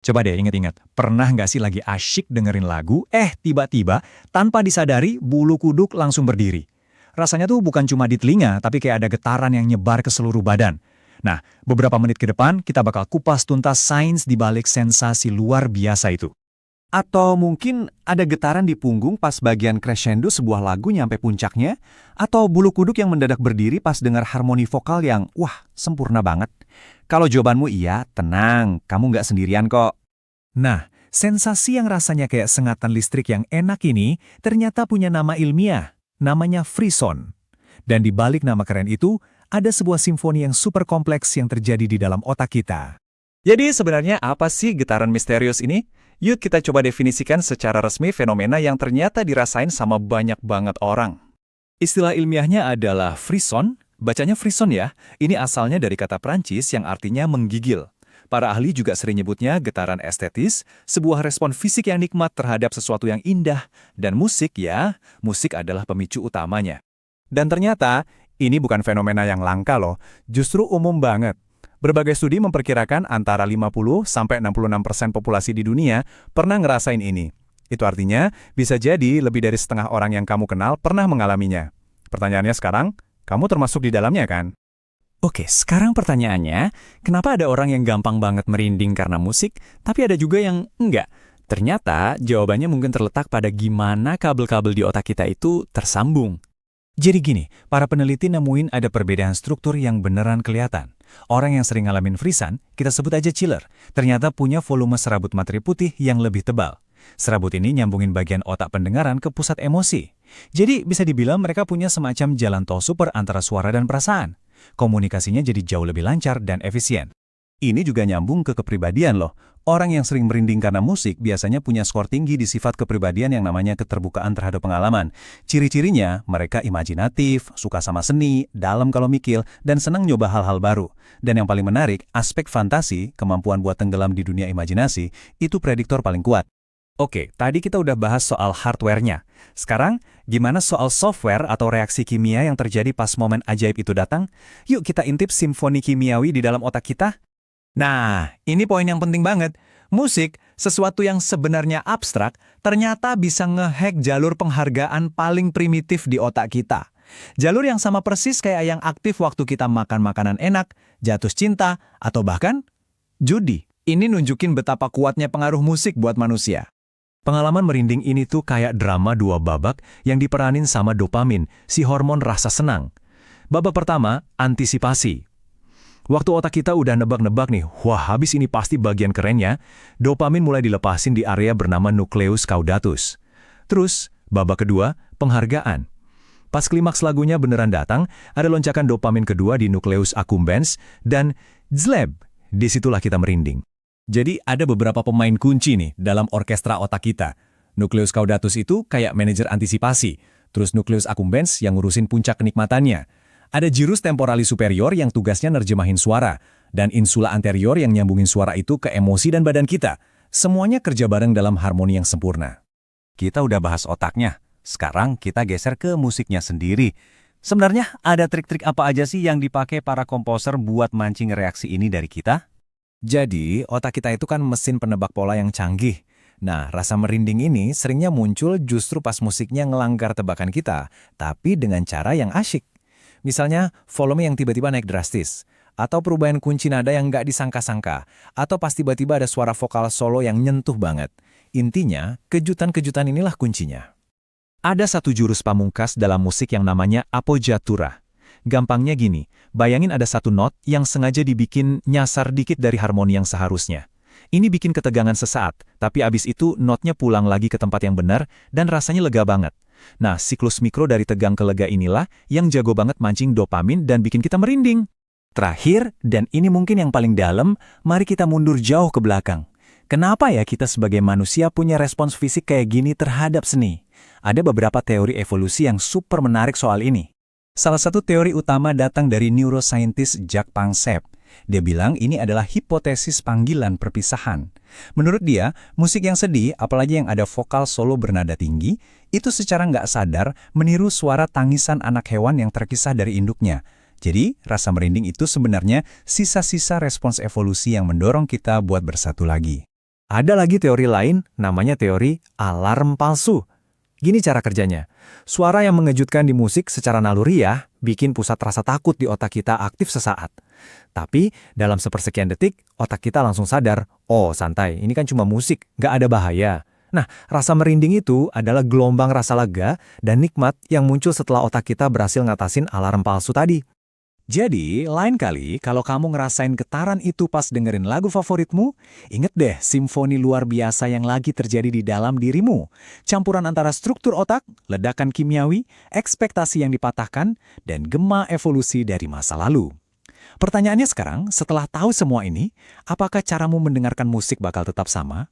Coba deh inget-inget, pernah nggak sih lagi asyik dengerin lagu, tiba-tiba tanpa disadari bulu kuduk langsung berdiri. Rasanya tuh bukan cuma di telinga, tapi kayak ada getaran yang nyebar ke seluruh badan. Nah, beberapa menit ke depan kita bakal kupas tuntas sains di balik sensasi luar biasa itu. Atau mungkin ada getaran di punggung pas bagian crescendo sebuah lagu nyampe puncaknya, atau bulu kuduk yang mendadak berdiri pas dengar harmoni vokal yang, wah, sempurna banget. Kalau jawabanmu iya, tenang, kamu nggak sendirian kok. Nah, sensasi yang rasanya kayak sengatan listrik yang enak ini ternyata punya nama ilmiah, namanya frisson. Dan di balik nama keren itu, ada sebuah simfoni yang super kompleks yang terjadi di dalam otak kita. Jadi sebenarnya apa sih getaran misterius ini? Yuk kita coba definisikan secara resmi fenomena yang ternyata dirasain sama banyak banget orang. Istilah ilmiahnya adalah frisson, bacanya frisson ya. Ini asalnya dari kata Prancis yang artinya menggigil. Para ahli juga sering nyebutnya getaran estetis, sebuah respon fisik yang nikmat terhadap sesuatu yang indah. Dan musik musik adalah pemicu utamanya. Dan ternyata, ini bukan fenomena yang langka loh, justru umum banget. Berbagai studi memperkirakan antara 50–66% populasi di dunia pernah ngerasain ini. Itu artinya, bisa jadi lebih dari setengah orang yang kamu kenal pernah mengalaminya. Pertanyaannya sekarang, kamu termasuk di dalamnya kan? Oke, sekarang pertanyaannya, kenapa ada orang yang gampang banget merinding karena musik, tapi ada juga yang enggak? Ternyata, jawabannya mungkin terletak pada gimana kabel-kabel di otak kita itu tersambung. Jadi gini, para peneliti nemuin ada perbedaan struktur yang beneran kelihatan. Orang yang sering ngalamin frisson, kita sebut aja chiller, ternyata punya volume serabut materi putih yang lebih tebal. Serabut ini nyambungin bagian otak pendengaran ke pusat emosi. Jadi bisa dibilang mereka punya semacam jalan tol super antara suara dan perasaan. Komunikasinya jadi jauh lebih lancar dan efisien. Ini juga nyambung ke kepribadian loh. Orang yang sering merinding karena musik biasanya punya skor tinggi di sifat kepribadian yang namanya keterbukaan terhadap pengalaman. Ciri-cirinya, mereka imajinatif, suka sama seni, dalam kalau mikir, dan senang nyoba hal-hal baru. Dan yang paling menarik, aspek fantasi, kemampuan buat tenggelam di dunia imajinasi, itu prediktor paling kuat. Oke, tadi kita udah bahas soal hardware-nya. Sekarang, gimana soal software atau reaksi kimia yang terjadi pas momen ajaib itu datang? Yuk kita intip simfoni kimiawi di dalam otak kita. Nah, ini poin yang penting banget. Musik, sesuatu yang sebenarnya abstrak, ternyata bisa ngehack jalur penghargaan paling primitif di otak kita. Jalur yang sama persis kayak yang aktif waktu kita makan makanan enak, jatuh cinta, atau bahkan judi. Ini nunjukin betapa kuatnya pengaruh musik buat manusia. Pengalaman merinding ini tuh kayak drama dua babak yang diperanin sama dopamin, si hormon rasa senang. Babak pertama, antisipasi. Waktu otak kita udah nebak-nebak nih, wah habis ini pasti bagian kerennya, dopamin mulai dilepasin di area bernama nucleus caudatus. Terus, babak kedua, penghargaan. Pas klimaks lagunya beneran datang, ada loncakan dopamin kedua di nucleus accumbens, dan zleb, disitulah kita merinding. Jadi ada beberapa pemain kunci nih dalam orkestra otak kita. Nucleus caudatus itu kayak manajer antisipasi, terus nucleus accumbens yang ngurusin puncak kenikmatannya. Ada gyrus temporalis superior yang tugasnya nerjemahin suara, dan insula anterior yang nyambungin suara itu ke emosi dan badan kita. Semuanya kerja bareng dalam harmoni yang sempurna. Kita udah bahas otaknya, sekarang kita geser ke musiknya sendiri. Sebenarnya ada trik-trik apa aja sih yang dipakai para komposer buat mancing reaksi ini dari kita? Jadi, otak kita itu kan mesin penebak pola yang canggih. Nah, rasa merinding ini seringnya muncul justru pas musiknya ngelanggar tebakan kita, tapi dengan cara yang asyik. Misalnya, volume yang tiba-tiba naik drastis, atau perubahan kunci nada yang nggak disangka-sangka, atau pas tiba-tiba ada suara vokal solo yang nyentuh banget. Intinya, kejutan-kejutan inilah kuncinya. Ada satu jurus pamungkas dalam musik yang namanya appoggiatura. Gampangnya gini, bayangin ada satu not yang sengaja dibikin nyasar dikit dari harmoni yang seharusnya. Ini bikin ketegangan sesaat, tapi abis itu notnya pulang lagi ke tempat yang benar dan rasanya lega banget. Nah, siklus mikro dari tegang ke lega inilah yang jago banget mancing dopamin dan bikin kita merinding. Terakhir, dan ini mungkin yang paling dalam, mari kita mundur jauh ke belakang. Kenapa ya kita sebagai manusia punya respons fisik kayak gini terhadap seni? Ada beberapa teori evolusi yang super menarik soal ini. Salah satu teori utama datang dari neuroscientist Jack Panksepp. Dia bilang ini adalah hipotesis panggilan perpisahan. Menurut dia, musik yang sedih, apalagi yang ada vokal solo bernada tinggi, itu secara nggak sadar meniru suara tangisan anak hewan yang terpisah dari induknya. Jadi, rasa merinding itu sebenarnya sisa-sisa respons evolusi yang mendorong kita buat bersatu lagi. Ada lagi teori lain, namanya teori alarm palsu. Gini cara kerjanya. Suara yang mengejutkan di musik secara naluriah bikin pusat rasa takut di otak kita aktif sesaat. Tapi dalam sepersekian detik, otak kita langsung sadar, oh santai, ini kan cuma musik, nggak ada bahaya. Nah, rasa merinding itu adalah gelombang rasa lega dan nikmat yang muncul setelah otak kita berhasil ngatasin alarm palsu tadi. Jadi, lain kali kalau kamu ngerasain getaran itu pas dengerin lagu favoritmu, inget deh simfoni luar biasa yang lagi terjadi di dalam dirimu. Campuran antara struktur otak, ledakan kimiawi, ekspektasi yang dipatahkan, dan gema evolusi dari masa lalu. Pertanyaannya sekarang, setelah tahu semua ini, apakah caramu mendengarkan musik bakal tetap sama?